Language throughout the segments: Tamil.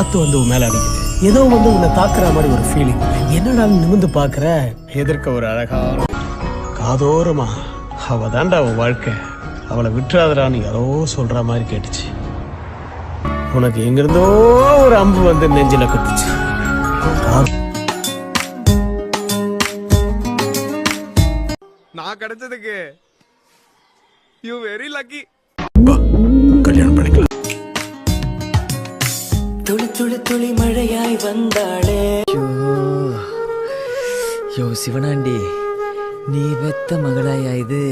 காத்து வந்து உன் மேல அடிக்குது, ஏதோ வந்து உன்னை தாக்குற மாதிரி ஒரு ஃபீலிங். என்னடா நிமிந்து பாக்குற, எதிர்க்க ஒரு அழகான காதோரமா அவ தாண்டா உன் வாழ்க்கை, அவளை விட்டுறாதடான்னு யாரோ சொல்ற மாதிரி கேட்டுச்சு. உனக்கு எங்கிருந்தோ ஒரு அம்பு வந்து நெஞ்சில குத்துச்சு. நான் கிடைச்சதுக்கு யூ வெரி லக்கி. கல்யாணம் பண்ணிக்கலாம். துளி துளி துளி மழையாய் வந்தாளே. யோ சிவனாண்டி, நீ பெத்த மகளாயா இது?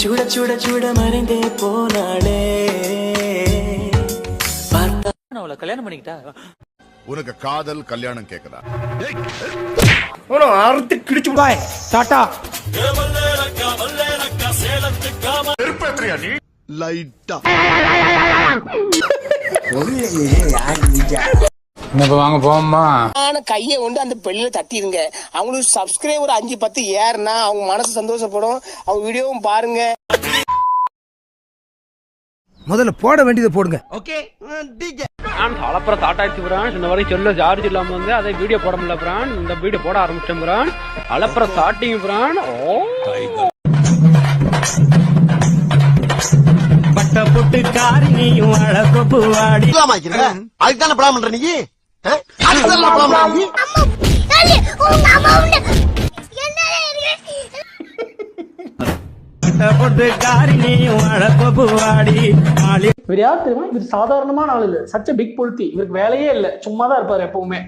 சுட சுட சுட மறைந்தே போனாளே. பார்த்தா அவளை கல்யாணம் பண்ணிக்கிட்டா உனக்கு காதல் கல்யாணம் கேக்குதா? அறுத்து கிடிச்சு விடாய். டாடா. லைட்டா வாங்க போமா. கையை கொண்டு அந்த பெல்லில தட்டிடுங்க. அவங்களுக்கு சப்ஸ்கிரைபர் 5-10 ஏறுனா அவங்க மனசு சந்தோஷப்படும். அவங்க வீடியோவும் பாருங்க. முதல்ல போட வேண்டியதை போடுங்க. ஓகே அப்புறம் தாட்டாச்சு பிரான் இந்த வரைக்கும் சொல்ல சார்ஜ் இல்லாம வந்து அதை வீடியோ போட முடியல பிரான். இந்த வீடியோ போட ஆரம்பிச்சிட்டேன் பிரான். அலப்புறம் ஸ்டார்டிங் பிரான். பட்ட பொட்டு காரியும் அழகப்பு வாடி. அதுக்கு தானே பிளான் பண்ற நீ? இவர் யார் தெரியுமா? இவர் சாதாரணமான ஆள் இல்ல, சச்ச பிக் பொலிட்டி. இவருக்கு வேலையே இல்ல, சும்மாதான் இருப்பாரு எப்பவுமே.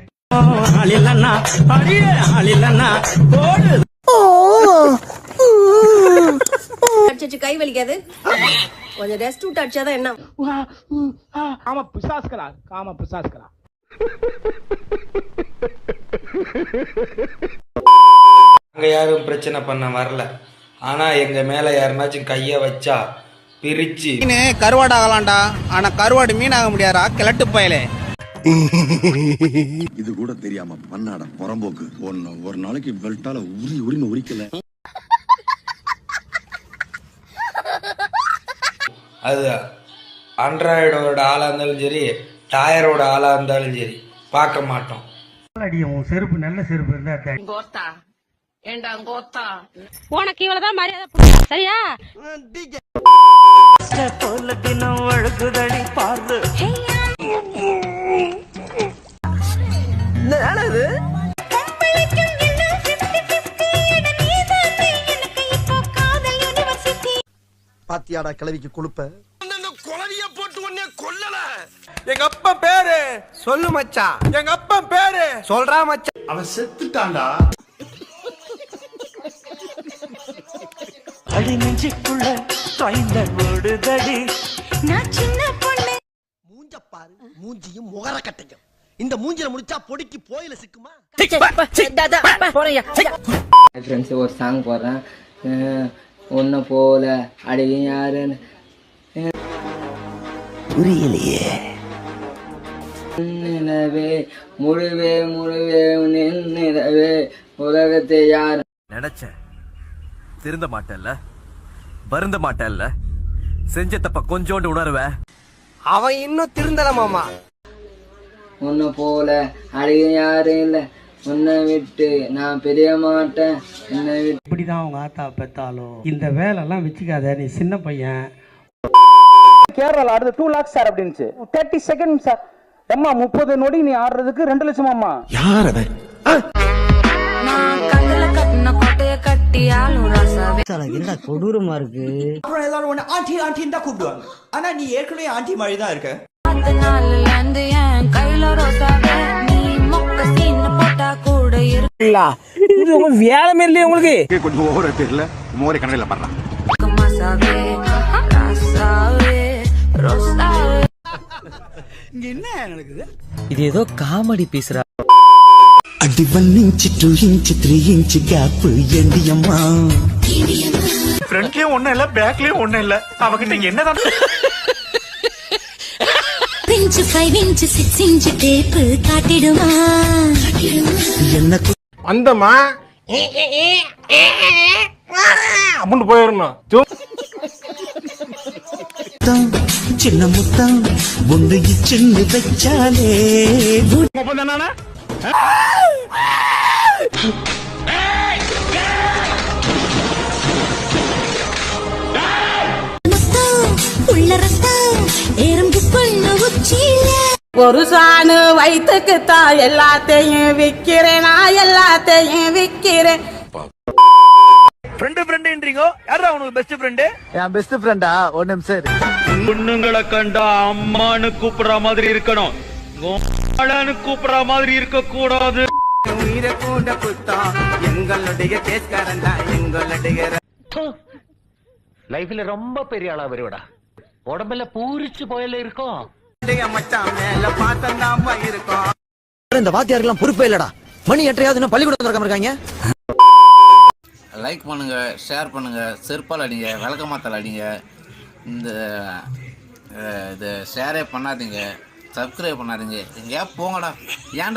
கை வலிக்காது, கொஞ்சம் ரெஸ்ட் விட்டு அடிச்சாதான் என்ன. காம பிசாஸ்களா, காம பிசாஸ்களா. அங்க யாரும் பிரச்சனை பண்ண வரல. ஆனா எங்க மேல யாருனாச்சும் கைய வச்சா பிரிச்சு கருவாடு ஆகலாம்டா. ஆனா கருவாடு மீன் ஆக முடியாதா கிழட்டு பயலே. இது கூட தெரியாம பண்ணாட புறம்போக்கு. ஒரு நாளைக்கு பெல்ட்டால உரிமை உரிக்கல. அது ஆண்ட்ராய்டோட ஆளா இருந்தாலும் சரி, டயரோட ஆளா இருந்தாலும் சரி பார்க்க மாட்டோம். செருப்பு நல்ல செருப்பு இருந்தா கோத்தா ஏண்டா கோத்தா, உனக்கு இவ்வளவுதான் மரியாதை, சரியா? போல தினம் வழுக்குதடி பாரு. பாத்தியாடா கிளவிக்கு கொழுப்ப. குழவிய போட்டு உன்னை கொல்லல. எங்க அப்பா பேரு சொல்லு மச்சான். எங்க அப்பா பேரு சொல்றா மச்சான். அவன் செத்துட்டான்டா. அடி நெஞ்சுக்குள்ள ட்ரைந்த ஓடுதடி. நான் சின்ன பொண்ணு. மூஞ்ச பாரு, மூஞ்சியும் முகர கட்டையும். இந்த மூஞ்சில முடிச்சா பொடிக்கு போயில சிக்குமா? ஃப்ரெண்ட்ஸ் ஒரு சாங் போடுறேன். ஒன்ன போல அடியும் யாருன்னு புரியலையே. நிலவே முழுவே முழுவே நிலவே உலகத்தை யார் நினைச்சேன் திருந்த மாட்டேல்ல, வருந்த மாட்டேல்ல, செஞ்ச தப்ப கொஞ்சோண்டு உணர்வ. அவன் இன்னும் திருந்தல மாமா. உன்னை போல அடியும் யாரும் இல்ல, உன்னை விட்டு நான் பிரிய மாட்டேன், உன்னை விட்டு. இப்படிதான் அவங்க ஆத்தா பெத்தாலும் இந்த வேலை எல்லாம் வச்சுக்காத, நீ சின்ன பையன். கேரளால ஆடுறது 2 lakhs சார் அப்படின்னுச்சு. 30 seconds sir. அம்மா 30 நொடி நீ ஆடுறதுக்கு 2 லட்சம் அம்மா. யார் அவன்? நான் கண்ணுல கட்டின கோட்டைய கட்டி ஆளும் ராசாவே. என்னடா கொடூரமா இருக்கு. அப்புறம் எல்லாரும் உன்னை ஆண்டி ஆண்டின்னு தான் கூப்பிடுவாங்க. ஆனா நீ ஏற்கனவே ஆண்டி மாதிரி தான் இருக்க. 10 நாள்ல இருந்து என் கையில ரோசாவே. நீ மொக்க சீன் போட்டா கூட இருக்கு. வேலை இல்லையே உங்களுக்கு. கொஞ்சம் ஓவர தெரியல, மோரே கண்ணில பண்றான். மசாவே ராசாவே ரோசாவே. இங்க என்ன நடக்குது? இது ஏதோ காமெடி பேசுறா. அடி 1 inch 2 inch 3 inch கேப் எண்டியம்மா. ஃப்ரண்ட்லயும் ஒண்ணும் இல்ல, பேக்லயும் ஒண்ணும் இல்ல. அவகிட்ட என்னதான் 5 inch 6 inch டேப் காட்டிடுமா? என்ன அந்தமா அப்படின்னு போயிடணும். முத்தம் சின்ன முத்தம் ஒன்று சின்ன வச்சாலே உள்ள ரத்தம் எறும்பு பண்ணு உச்சியில ஒரு சாணு வயிற்றுக்குத்தான் எல்லாத்தையும் விக்கிறேன், நான் எல்லாத்தையும் விக்கிறேன். ஃப்ரெண்டுன்றீங்க யாரா உனக்கு பெஸ்ட் ஃப்ரெண்டு? என் பெஸ்ட் ஃப்ரெண்டா? ஒரு நிமிஷம் பொண்ணுங்களை கண்டா அம்மானு கூப்பிடுற மாதிரி இருக்கணும், கோமாளன்னு கூப்பிடுற மாதிரி இருக்க கூடாது. உயிரை கூட குத்தா எங்களுடைய கேஸ்காரண்டா எங்களுடைய லைஃப்ல ரொம்ப பெரிய ஆளா வருவடா, உடம்புல பூரிச்சு போயில இருக்கும். மச்சான் மேல பார்த்தா இருக்கோம். இந்த வாத்தியாருக்கெல்லாம் பொறுப்பே இல்லடா. மணி எட்டையாவது பள்ளிக்கூடம் திறக்காம இருக்காங்க. லைக் பண்ணுங்க, ஷேர் பண்ணுங்க, செருப்பால் அடிங்க, விளக்கமாத்தால் அடிங்க. இந்த இது ஷேரே பண்ணாதீங்க, சப்ஸ்கிரைப் பண்ணாதீங்க. எங்கேயா போங்கடா. ஏன்டா